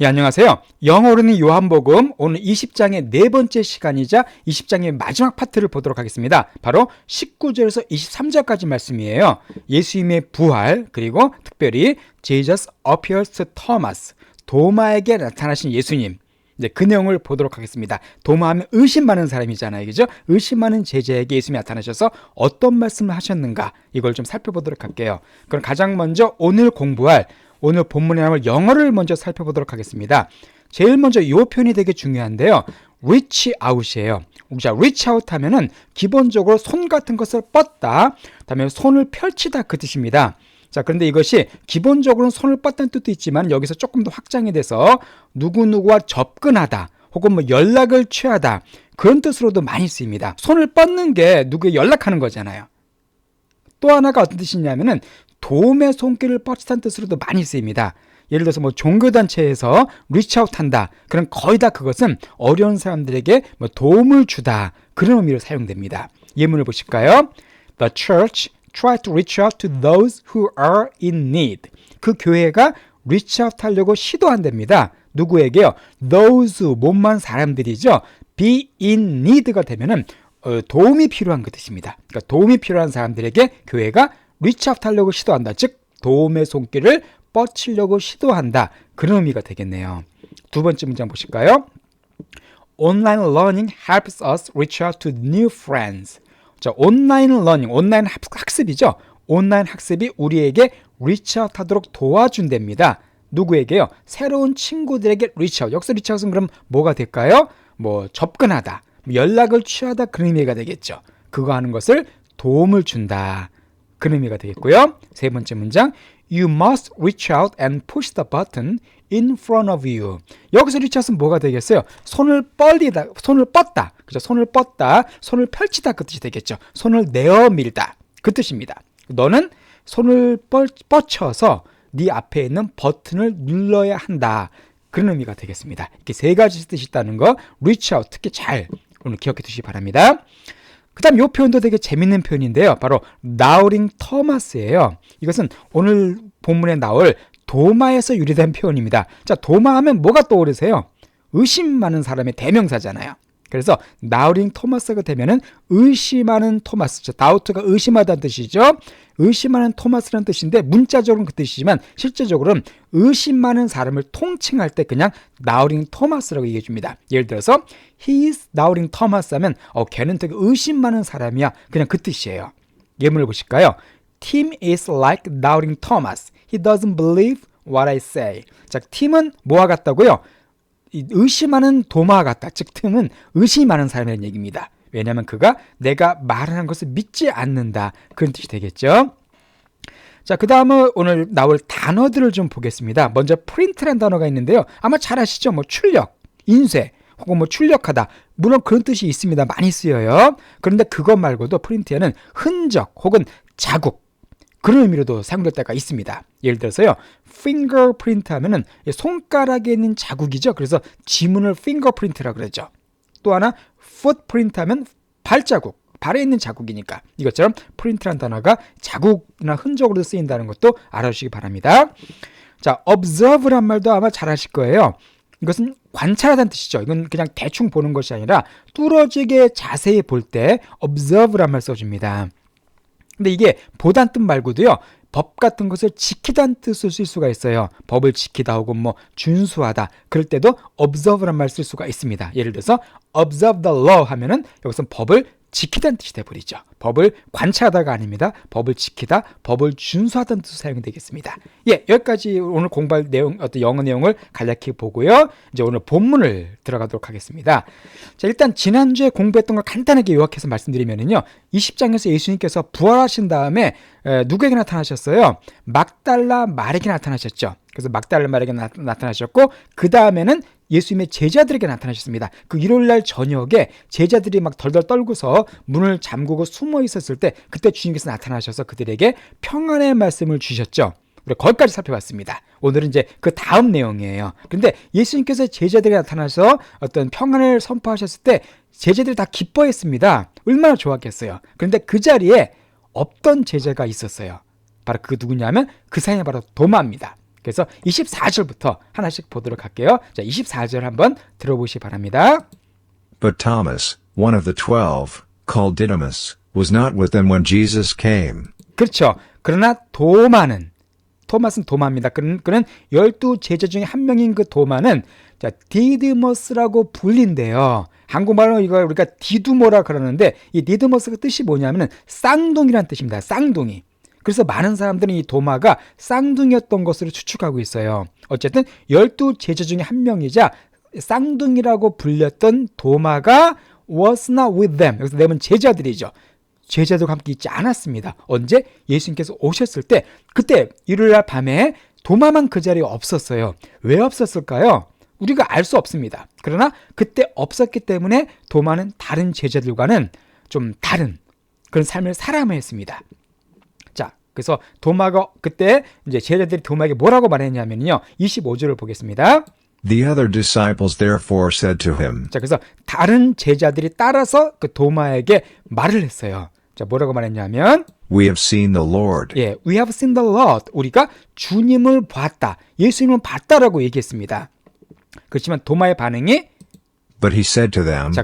예, 안녕하세요. 영어로는 요한복음 오늘 20장의 네 번째 시간이자 20장의 마지막 파트를 보도록 하겠습니다. 바로 19절에서 23절까지 말씀이에요. 예수님의 부활, 그리고 특별히 Jesus appears to Thomas, 도마에게 나타나신 예수님, 이제 그 내용을 보도록 하겠습니다. 도마하면 의심 많은 사람이잖아요, 그죠? 의심 많은 제자에게 예수님이 나타나셔서 어떤 말씀을 하셨는가, 이걸 좀 살펴보도록 할게요. 그럼 가장 먼저 오늘 본문에 나올 영어를 먼저 살펴보도록 하겠습니다. 제일 먼저 이 표현이 되게 중요한데요. reach out이에요. 자, reach out 하면은 기본적으로 손 같은 것을 뻗다, 그다음에 손을 펼치다 그 뜻입니다. 자, 그런데 이것이 기본적으로는 손을 뻗다는 뜻도 있지만 여기서 조금 더 확장이 돼서 누구누구와 접근하다 혹은 뭐 연락을 취하다 그런 뜻으로도 많이 쓰입니다. 손을 뻗는 게 누구에 연락하는 거잖아요. 또 하나가 어떤 뜻이냐면은 도움의 손길을 뻗치다는 뜻으로도 많이 쓰입니다. 예를 들어서 뭐 종교단체에서 리치아웃 한다. 그럼 거의 다 그것은 어려운 사람들에게 뭐 도움을 주다. 그런 의미로 사용됩니다. 예문을 보실까요? The church tried to reach out to those who are in need. 그 교회가 리치아웃 하려고 시도한답니다. 누구에게요? Those who, 못만 사람들이죠. be in need가 되면은 도움이 필요한 그 뜻입니다. 그러니까 도움이 필요한 사람들에게 교회가 리치아웃 하려고 시도한다. 즉 도움의 손길을 뻗치려고 시도한다. 그런 의미가 되겠네요. 두 번째 문장 보실까요? Online learning helps us reach out to new friends. 자, 온라인 러닝, 온라인 학습이죠. 온라인 학습이 우리에게 리치아웃 하도록 도와준답니다. 누구에게요? 새로운 친구들에게 리치아웃. 여기서 리치아웃은 그럼 뭐가 될까요? 뭐 접근하다, 연락을 취하다 그런 의미가 되겠죠. 그거 하는 것을 도움을 준다. 그런 의미가 되겠고요. 세 번째 문장, You must reach out and push the button in front of you. 여기서 reachOut은 뭐가 되겠어요? 손을 뻗다, 그죠? 손을 뻗다, 손을 펼치다 그 뜻이 되겠죠. 손을 내어 밀다 그 뜻입니다. 너는 손을 뻗쳐서 네 앞에 있는 버튼을 눌러야 한다. 그런 의미가 되겠습니다. 이렇게 세 가지 뜻이 있다는 거, reach out 특히 잘 오늘 기억해 두시기 바랍니다. 그 다음 이 표현도 되게 재밌는 표현인데요. 바로 나우링 토마스예요. 이것은 오늘 본문에 나올 도마에서 유래된 표현입니다. 자, 도마하면 뭐가 떠오르세요? 의심 많은 사람의 대명사잖아요. 그래서 나우링 토마스가 되면은 의심하는 토마스죠. 다우트가 의심하다는 뜻이죠. 의심하는 토마스라는 뜻인데 문자적으로는 그 뜻이지만 실제적으로는 의심 많은 사람을 통칭할 때 그냥 나우링 토마스라고 얘기해 줍니다. 예를 들어서 he is 나우링 토마스 하면 걔는 되게 의심 많은 사람이야. 그냥 그 뜻이에요. 예문을 보실까요? Tim is like 나우링 토마스. He doesn't believe what I say. 자, 팀은 뭐와 같다고요? 의심하는 도마와 같다. 즉 팀은 의심이 많은 사람이라는 얘기입니다. 왜냐하면 그가 내가 말하는 것을 믿지 않는다. 그런 뜻이 되겠죠. 자, 그 다음은 오늘 나올 단어들을 좀 보겠습니다. 먼저 print라는 단어가 있는데요. 아마 잘 아시죠? 뭐 출력, 인쇄 혹은 뭐 출력하다. 물론 그런 뜻이 있습니다. 많이 쓰여요. 그런데 그것 말고도 프린트에는 흔적 혹은 자국 그런 의미로도 사용될 때가 있습니다. 예를 들어서요, fingerprint 하면은 손가락에 있는 자국이죠. 그래서 지문을 fingerprint라고 그러죠. 또 하나 footprint 하면 발자국, 발에 있는 자국이니까 이것처럼 print라는 단어가 자국이나 흔적으로 쓰인다는 것도 알아주시기 바랍니다. 자, observe란 말도 아마 잘 아실 거예요. 이것은 관찰하다는 뜻이죠. 이건 그냥 대충 보는 것이 아니라 뚫어지게 자세히 볼 때 observe란 말 써줍니다. 근데 이게 보단 뜻 말고도요, 법 같은 것을 지키다는 뜻을 쓸 수가 있어요. 법을 지키다 혹은 뭐 준수하다 그럴 때도 observe란 말 쓸 수가 있습니다. 예를 들어서 observe the law 하면은 여기서 법을 지키다는 뜻이 돼버리죠. 법을 관찰하다가 아닙니다. 법을 지키다, 법을 준수하다는 뜻으로 사용이 되겠습니다. 예, 여기까지 오늘 공부할 내용, 어떤 영어 내용을 간략히 보고요. 이제 오늘 본문을 들어가도록 하겠습니다. 자, 일단 지난주에 공부했던 걸 간단하게 요약해서 말씀드리면요. 20장에서 예수님께서 부활하신 다음에 누구에게 나타나셨어요? 막달라 마리에게 나타나셨죠. 그래서 막달라 마리에게 나타나셨고 그 다음에는 예수님의 제자들에게 나타나셨습니다. 그 일요일날 저녁에 제자들이 막 덜덜 떨고서 문을 잠그고 숨어 있었을 때 그때 주님께서 나타나셔서 그들에게 평안의 말씀을 주셨죠. 우리 거기까지 살펴봤습니다. 오늘은 이제 그 다음 내용이에요. 그런데 예수님께서 제자들에게 나타나서 어떤 평안을 선포하셨을 때 제자들이 다 기뻐했습니다. 얼마나 좋았겠어요. 그런데 그 자리에 없던 제자가 있었어요. 바로 그 누구냐면 그 사람이 바로 도마입니다. 그래서 24절부터 하나씩 보도록 할게요. 자, 24절 한번 들어보시기 바랍니다. But Thomas, one of the 12, called Didymus, was not with them when Jesus came. 그렇죠. 그러나 토마스는 도마입니다. 그는 12제자 중에 한 명인 그 도마는 자, 디드머스라고 불린대요. 한국말로 이걸 우리가 디두모라 그러는데 이 디드머스가 뜻이 뭐냐면은 쌍둥이라는 뜻입니다. 쌍둥이. 그래서 많은 사람들은 이 도마가 쌍둥이였던 것으로 추측하고 있어요. 어쨌든 12제자 중에 한 명이자 쌍둥이라고 불렸던 도마가 was not with them. 여기서 them은 제자들이죠. 제자들과 함께 있지 않았습니다. 언제? 예수님께서 오셨을 때 그때 일요일날 밤에 도마만 그 자리에 없었어요. 왜 없었을까요? 우리가 알 수 없습니다. 그러나 그때 없었기 때문에 도마는 다른 제자들과는 좀 다른 그런 삶을 살아야만 했습니다. 자, 그래서 도마가 그때 이제 제자들이 도마에게 뭐라고 말했냐면요. 25절을 보겠습니다. The other disciples therefore said to him, 자, 그래서 다른 제자들이 따라서 그 도마에게 말을 했어요. 자, 뭐라고 말했냐면 We have seen the Lord. 예, we have seen the Lord. 우리가 주님을 봤다. 예수님을 봤다라고 얘기했습니다. 그렇지만 도마의 반응이 But he said to them, 자,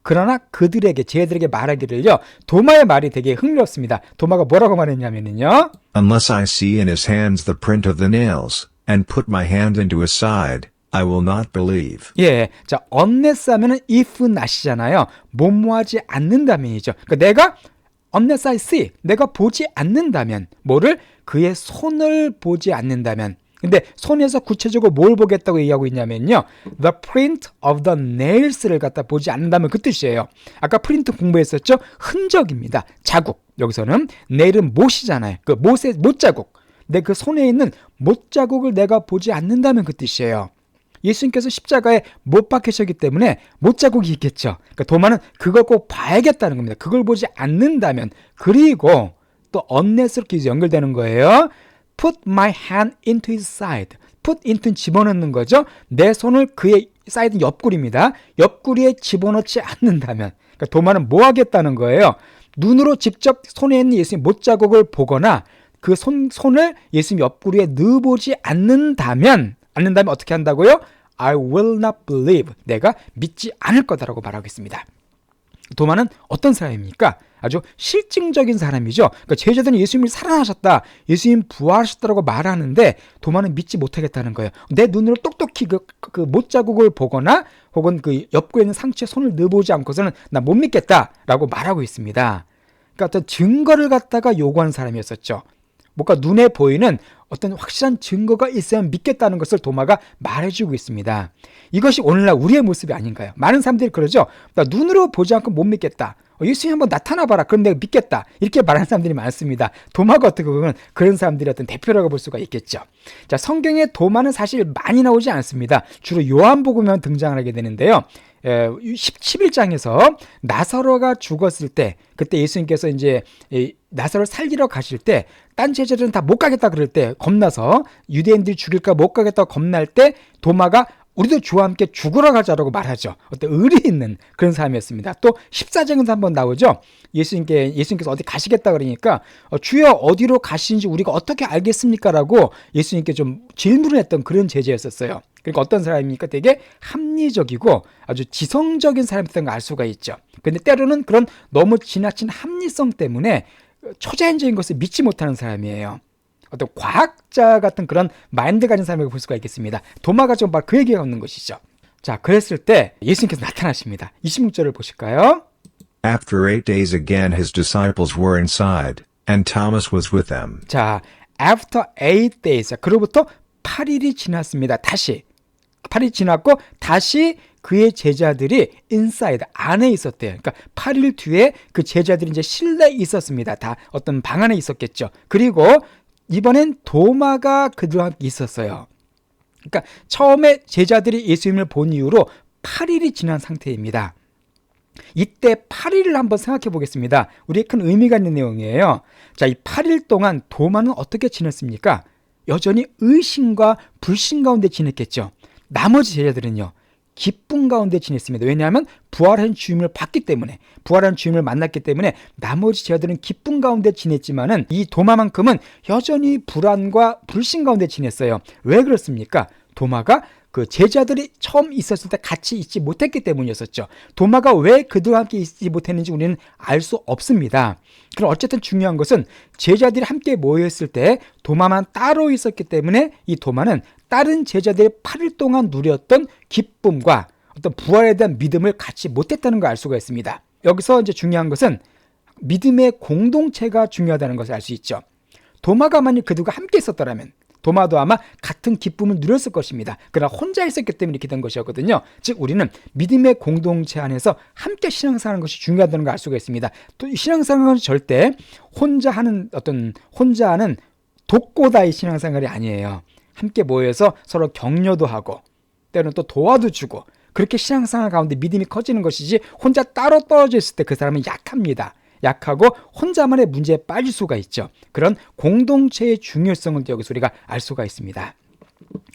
그러나 그들에게 제자들에게 말하기를요. 도마의 말이 되게 흥미롭습니다. 도마가 뭐라고 말했냐면요. Unless I see in his hands the print of the nails, and put my hand into his side, I will not believe. 예, 자, unless 하면은 if not이잖아요. 뭐뭐하지 않는다면이죠. 그러니까 내가 unless I see, 내가 보지 않는다면, 뭐를? 그의 손을 보지 않는다면. 근데 손에서 구체적으로 뭘 보겠다고 얘기하고 있냐면요. The print of the nails를 갖다 보지 않는다면 그 뜻이에요. 아까 프린트 공부했었죠? 흔적입니다. 자국. 여기서는 nail은 못이잖아요. 그 못 자국. 내 그 손에 있는 못 자국을 내가 보지 않는다면 그 뜻이에요. 예수님께서 십자가에 못 박히셨기 때문에 못 자국이 있겠죠. 그러니까 도마는 그걸 꼭 봐야겠다는 겁니다. 그걸 보지 않는다면. 그리고 또 unless로 연결되는 거예요. Put my hand into his side. Put into는 집어넣는 거죠. 내 손을 그의 사이드 옆구리입니다. 옆구리에 집어넣지 않는다면. 그러니까 도마는 뭐 하겠다는 거예요. 눈으로 직접 손에 있는 예수님 못자국을 보거나 그 손을 예수님 옆구리에 넣어보지 않는다면 어떻게 한다고요? I will not believe. 내가 믿지 않을 거다라고 말하고 있습니다. 도마는 어떤 사람입니까? 아주 실증적인 사람이죠. 그러니까 제자들은 예수님이 살아나셨다, 예수님 부활하셨다라고 말하는데 도마는 믿지 못하겠다는 거예요. 내 눈으로 똑똑히 그 못자국을 보거나 혹은 그 옆구리에 있는 상처에 손을 넣어보지 않고서는 나 못 믿겠다라고 말하고 있습니다. 그러니까 어떤 증거를 갖다가 요구하는 사람이었었죠. 뭔가 눈에 보이는 어떤 확실한 증거가 있어야 믿겠다는 것을 도마가 말해주고 있습니다. 이것이 오늘날 우리의 모습이 아닌가요? 많은 사람들이 그러죠. 나 눈으로 보지 않고 못 믿겠다. 예수님 한번 나타나봐라. 그럼 내가 믿겠다. 이렇게 말하는 사람들이 많습니다. 도마가 어떻게 보면 그런 사람들의 어떤 대표라고 볼 수가 있겠죠. 자, 성경에 도마는 사실 많이 나오지 않습니다. 주로 요한복음에만 등장하게 되는데요. 11장에서 나사로가 죽었을 때, 그때 예수님께서 이제 나사로를 살리러 가실 때, 딴 제자들은 다 못 가겠다 그럴 때 겁나서 유대인들이 죽일까 못 가겠다 겁날 때 도마가 우리도 주와 함께 죽으러 가자라고 말하죠. 어떤 의리 있는 그런 사람이었습니다. 또 14장에도 한번 나오죠. 예수님께서 어디 가시겠다 그러니까 주여 어디로 가시는지 우리가 어떻게 알겠습니까? 라고 예수님께 좀 질문을 했던 그런 제자였었어요. 그러니까 어떤 사람입니까? 되게 합리적이고 아주 지성적인 사람이었던 걸 알 수가 있죠. 근데 때로는 그런 너무 지나친 합리성 때문에 초자연적인 것을 믿지 못하는 사람이에요. 어떤 과학자 같은 그런 마인드 가진 사람에게 볼 수가 있겠습니다. 도마가 좀 바로 그 얘기가 없는 것이죠. 자, 그랬을 때 예수님께서 나타나십니다. 26절을 보실까요? After 8 days again his disciples were inside, and Thomas was with them. 자, after 8 days. 그로부터 8일이 지났습니다. 8일이 지났고 다시 그의 제자들이 inside, 안에 있었대요. 그러니까 8일 뒤에 그 제자들이 이제 실내에 있었습니다. 다 어떤 방 안에 있었겠죠. 그리고 이번엔 도마가 그들과 함께 있었어요. 그러니까 처음에 제자들이 예수님을 본 이후로 8일이 지난 상태입니다. 이때 8일을 한번 생각해 보겠습니다. 우리의 큰 의미가 있는 내용이에요. 자, 이 8일 동안 도마는 어떻게 지냈습니까? 여전히 의심과 불신 가운데 지냈겠죠. 나머지 제자들은요, 기쁨 가운데 지냈습니다. 왜냐하면 부활한 주님을 봤기 때문에, 부활한 주님을 만났기 때문에 나머지 제자들은 기쁨 가운데 지냈지만은 이 도마만큼은 여전히 불안과 불신 가운데 지냈어요. 왜 그렇습니까? 도마가 그 제자들이 처음 있었을 때 같이 있지 못했기 때문이었었죠. 도마가 왜 그들과 함께 있지 못했는지 우리는 알 수 없습니다. 그럼 어쨌든 중요한 것은 제자들이 함께 모여있을 때 도마만 따로 있었기 때문에 이 도마는 다른 제자들이 8일 동안 누렸던 기쁨과 어떤 부활에 대한 믿음을 갖지 못했다는 걸 알 수가 있습니다. 여기서 이제 중요한 것은 믿음의 공동체가 중요하다는 것을 알 수 있죠. 도마가 만약 그들과 함께 있었더라면 도마도 아마 같은 기쁨을 누렸을 것입니다. 그러나 혼자 있었기 때문에 이렇게 된 것이었거든요. 즉 우리는 믿음의 공동체 안에서 함께 신앙생활하는 것이 중요하다는 걸 알 수가 있습니다. 또 신앙생활은 절대 혼자 하는 독고다이 신앙생활이 아니에요. 함께 모여서 서로 격려도 하고 때로는 또 도와도 주고 그렇게 신앙생활 가운데 믿음이 커지는 것이지 혼자 따로 떨어져 있을 때 그 사람은 약합니다. 약하고 혼자만의 문제에 빠질 수가 있죠. 그런 공동체의 중요성을 여기서 우리가 알 수가 있습니다.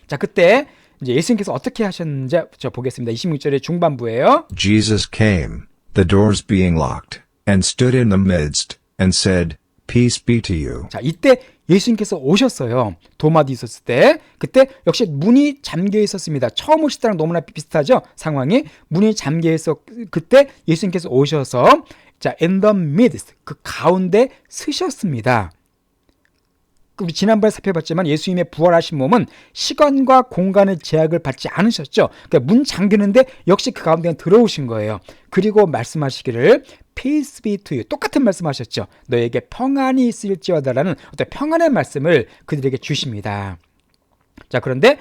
자, 그때 이제 예수님께서 어떻게 하셨는지 저 보겠습니다. 26절의 중반부예요. Jesus came, the doors being locked, and stood in the midst, and said, Peace be to you. 자, 이때 예수님께서 오셨어요. 도마도 있었을 때. 그때 역시 문이 잠겨 있었습니다. 처음 오실 때랑 너무나 비슷하죠? 상황이. 문이 잠겨 있어 그때 예수님께서 오셔서 자, in the midst, 그 가운데 서셨습니다. 우리 지난번에 살펴봤지만 예수님의 부활하신 몸은 시간과 공간의 제약을 받지 않으셨죠. 그러니까 문 잠그는데 역시 그 가운데 들어오신 거예요. 그리고 말씀하시기를 Peace be to you. 똑같은 말씀하셨죠. 너에게 평안이 있을지어다라는 어떤 평안의 말씀을 그들에게 주십니다. 자, 그런데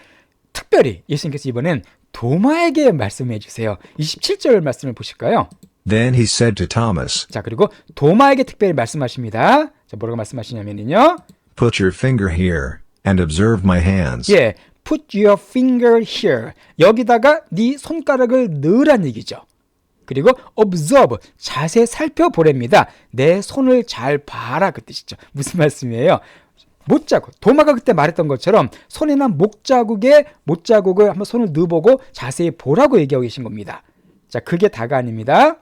특별히 예수님께서 이번엔 도마에게 말씀해 주세요. 27절 말씀을 보실까요? Then he said to Thomas, 자, 그리고 도마에게 특별히 말씀하십니다. 자, 뭐라고 말씀하시냐면요. Put your finger here, and observe my hands. 예, put your finger here. 여기다가 네 손가락을 넣으란 얘기죠. 그리고 observe, 자세히 살펴보랍니다. 내 손을 잘 봐라 그 뜻이죠. 무슨 말씀이에요? 못자국, 도마가 그때 말했던 것처럼 손에 난 못자국을 한번 손을 넣어보고 자세히 보라고 얘기하고 계신 겁니다. 자, 그게 다가 아닙니다.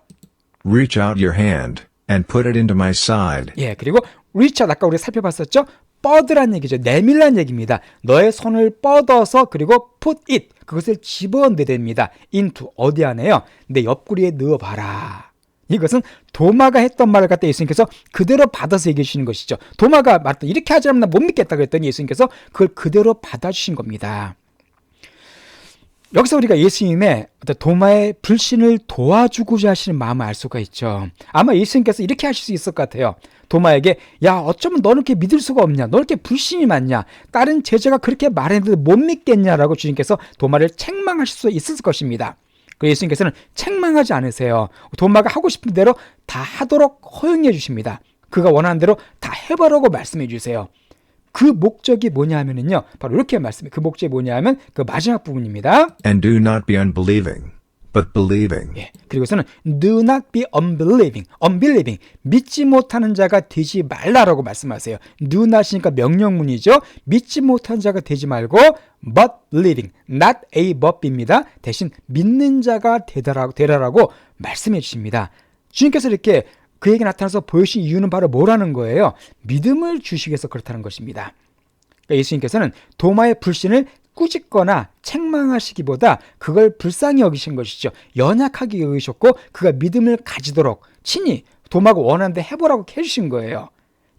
Reach out your hand, and put it into my side. 예, 그리고 reach out, 아까 우리 살펴봤었죠? 뻗으란 얘기죠. 내밀란 얘기입니다. 너의 손을 뻗어서 그리고 put it, 그것을 집어넣어야 됩니다. into, 어디 안에요? 내 옆구리에 넣어봐라. 이것은 도마가 했던 말을 갖다 예수님께서 그대로 받아서 얘기해 주시는 것이죠. 도마가 말했던 이렇게 하지 않으면 나 못 믿겠다 그랬더니 예수님께서 그걸 그대로 받아주신 겁니다. 여기서 우리가 예수님의 어떤 도마의 불신을 도와주고자 하시는 마음을 알 수가 있죠. 아마 예수님께서 이렇게 하실 수 있을 것 같아요. 도마에게 야, 어쩌면 너는 이렇게 믿을 수가 없냐, 너는 이렇게 불신이 많냐, 다른 제자가 그렇게 말했는데 못 믿겠냐라고 주님께서 도마를 책망하실 수 있을 것입니다. 그래서 예수님께서는 책망하지 않으세요. 도마가 하고 싶은 대로 다 하도록 허용해 주십니다. 그가 원하는 대로 다 해보라고 말씀해 주세요. 그 목적이 뭐냐 하면은요, 바로 이렇게 말씀해. 그 목적이 뭐냐 하면 그 마지막 부분입니다. And do not be unbelieving, but believing. 예, 그리고서는 do not be unbelieving, 믿지 못하는 자가 되지 말라라고 말씀하세요. do not이니까 명령문이죠. 믿지 못한 자가 되지 말고 but believing, not a but b입니다. 대신 믿는 자가 되라라고 말씀해 주십니다. 주님께서 이렇게 그에게 나타나서 보여주신 이유는 바로 뭐라는 거예요? 믿음을 주시기 위해서 그렇다는 것입니다. 그러니까 예수님께서는 도마의 불신을 꾸짖거나 책망하시기보다 그걸 불쌍히 여기신 것이죠. 연약하게 여기셨고 그가 믿음을 가지도록 친히 도마가 원하는 데 해보라고 해주신 거예요.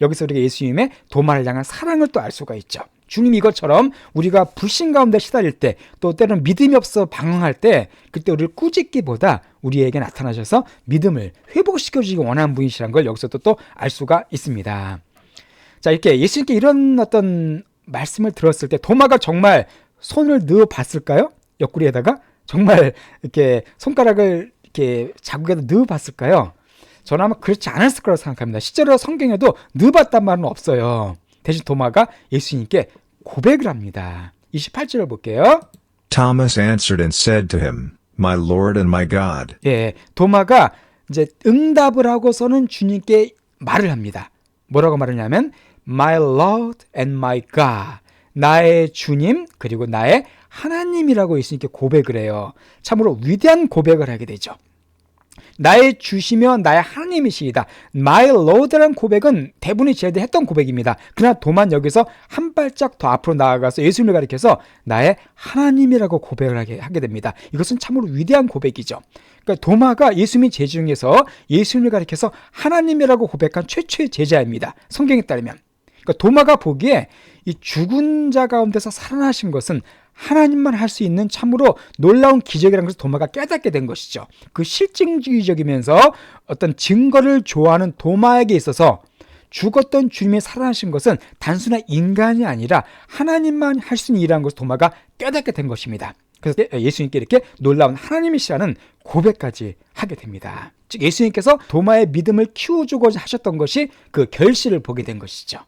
여기서 우리가 예수님의 도마를 향한 사랑을 또 알 수가 있죠. 주님이 이것처럼 우리가 불신 가운데 시달릴 때, 또 때로는 믿음이 없어 방황할 때, 그때 우리를 꾸짖기보다 우리에게 나타나셔서 믿음을 회복시켜주시기 원하는 분이시라는 걸 여기서 또 알 수가 있습니다. 자, 이렇게 예수님께 이런 어떤 말씀을 들었을 때 도마가 정말 손을 넣어 봤을까요? 옆구리에다가 정말 이렇게 손가락을 이렇게 자국에다 넣어 봤을까요? 저는 아마 그렇지 않았을 거라고 생각합니다. 실제로 성경에도 넣어 봤단 말은 없어요. 대신 도마가 예수님께 고백을 합니다. 28절을 볼게요. Thomas answered and said to him, My Lord and my God. 예, 도마가 이제 응답을 하고서는 주님께 말을 합니다. 뭐라고 말하냐면 My Lord and my God. 나의 주님 그리고 나의 하나님이라고 예수님께 고백을 해요. 참으로 위대한 고백을 하게 되죠. 나의 주시며 나의 하나님이시이다. My Lord라는 고백은 대부분이 제대로 했던 고백입니다. 그러나 도마는 여기서 한 발짝 더 앞으로 나아가서 예수님을 가리켜서 나의 하나님이라고 고백을 하게 됩니다. 이것은 참으로 위대한 고백이죠. 그러니까 도마가 예수님의 제자 중에서 예수님을 가리켜서 하나님이라고 고백한 최초의 제자입니다. 성경에 따르면. 그러니까 도마가 보기에 이 죽은 자 가운데서 살아나신 것은 하나님만 할 수 있는 참으로 놀라운 기적이라는 것을 도마가 깨닫게 된 것이죠. 그 실증주의적이면서 어떤 증거를 좋아하는 도마에게 있어서 죽었던 주님이 살아나신 것은 단순한 인간이 아니라 하나님만 할 수 있는 일이라는 것을 도마가 깨닫게 된 것입니다. 그래서 예수님께 이렇게 놀라운 하나님이시라는 고백까지 하게 됩니다. 즉 예수님께서 도마의 믿음을 키워주고자 하셨던 것이 그 결실을 보게 된 것이죠.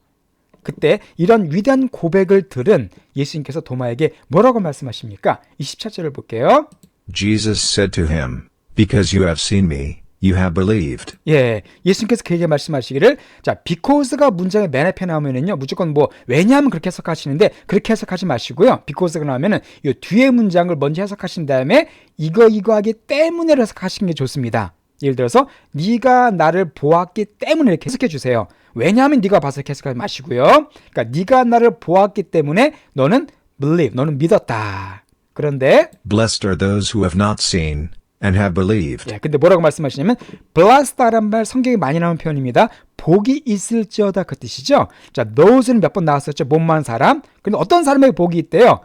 그때 이런 위대한 고백을 들은 예수님께서 도마에게 뭐라고 말씀하십니까? 24절을 볼게요. Jesus said to him, Because you have seen me, you have believed. 예, 예수님께서 그에게 말씀하시기를, 자, because가 문장의 맨 앞에 나오면은요, 무조건 왜냐하면 그렇게 해석하시는데, 그렇게 해석하지 마시고요. because가 나오면은 이 뒤에 문장을 먼저 해석하신 다음에 이거하기 때문에 해석하시는 게 좋습니다. 예를 들어서 네가 나를 보았기 때문에 이렇게 해석해 주세요. 왜냐하면 네가 봐서 이렇게 해석하지 마시고요. 그러니까 네가 나를 보았기 때문에 너는 believe, 너는 믿었다. 그런데 Blessed are those who have not seen and have believed. 예, 근데 뭐라고 말씀하시냐면 blessed라는 말 성경에 많이 나오는 표현입니다. 복이 있을지어다 그 뜻이죠. 자, those는 몇 번 나왔었죠. 못 많은 사람. 근데 어떤 사람에게 복이 있대요?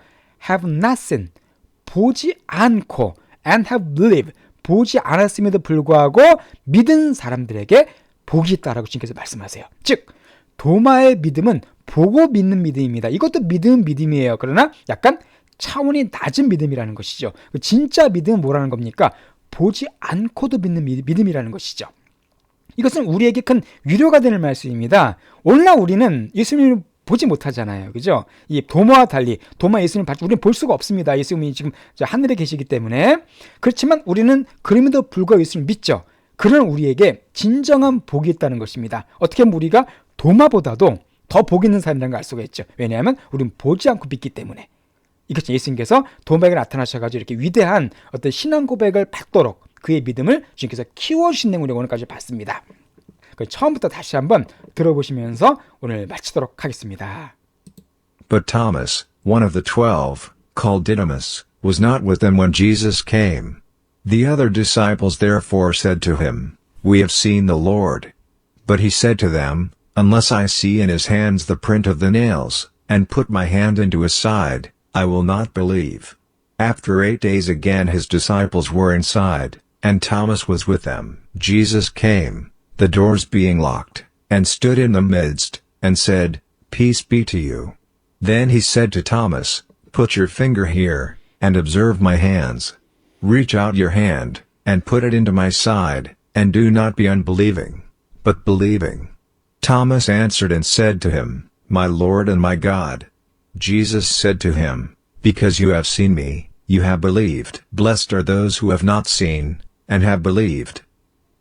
have not seen, 보지 않고, and have believed, 보지 않았음에도 불구하고 믿은 사람들에게 복이 있다라고 주님께서 말씀하세요. 즉 도마의 믿음은 보고 믿는 믿음입니다. 이것도 믿음이에요. 그러나 약간 차원이 낮은 믿음이라는 것이죠. 진짜 믿음은 뭐라는 겁니까? 보지 않고도 믿는 믿음이라는 것이죠. 이것은 우리에게 큰 위로가 되는 말씀입니다. 오늘날 우리는 예수님을 보지 못하잖아요. 그죠? 이 도마와 달리, 도마 예수님 우리는 볼 수가 없습니다. 예수님이 지금 하늘에 계시기 때문에. 그렇지만 우리는 그럼에도 불구하고 예수님을 믿죠. 그런 우리에게 진정한 복이 있다는 것입니다. 어떻게 보면 우리가 도마보다도 더 복 있는 사람이라는 걸 알 수가 있죠. 왜냐하면 우리는 보지 않고 믿기 때문에. 이것은 예수님께서 도마에게 나타나셔가지고 이렇게 위대한 어떤 신앙 고백을 받도록 그의 믿음을 주님께서 키워주신 내용을 오늘까지 봤습니다. 처음부터 다시 한번 들어보시면서 오늘 마치도록 하겠습니다. But Thomas, one of the 12, called Didymus, was not with them when Jesus came. The other disciples therefore said to him, We have seen the Lord. But he said to them, Unless I see in his hands the print of the nails, and put my hand into his side, I will not believe. After 8 days again his disciples were inside, and Thomas was with them. Jesus came, the doors being locked, and stood in the midst, and said, Peace be to you. Then he said to Thomas, Put your finger here, and observe my hands. Reach out your hand, and put it into my side, and do not be unbelieving, but believing. Thomas answered and said to him, My Lord and my God. Jesus said to him, Because you have seen me, you have believed. Blessed are those who have not seen, and have believed.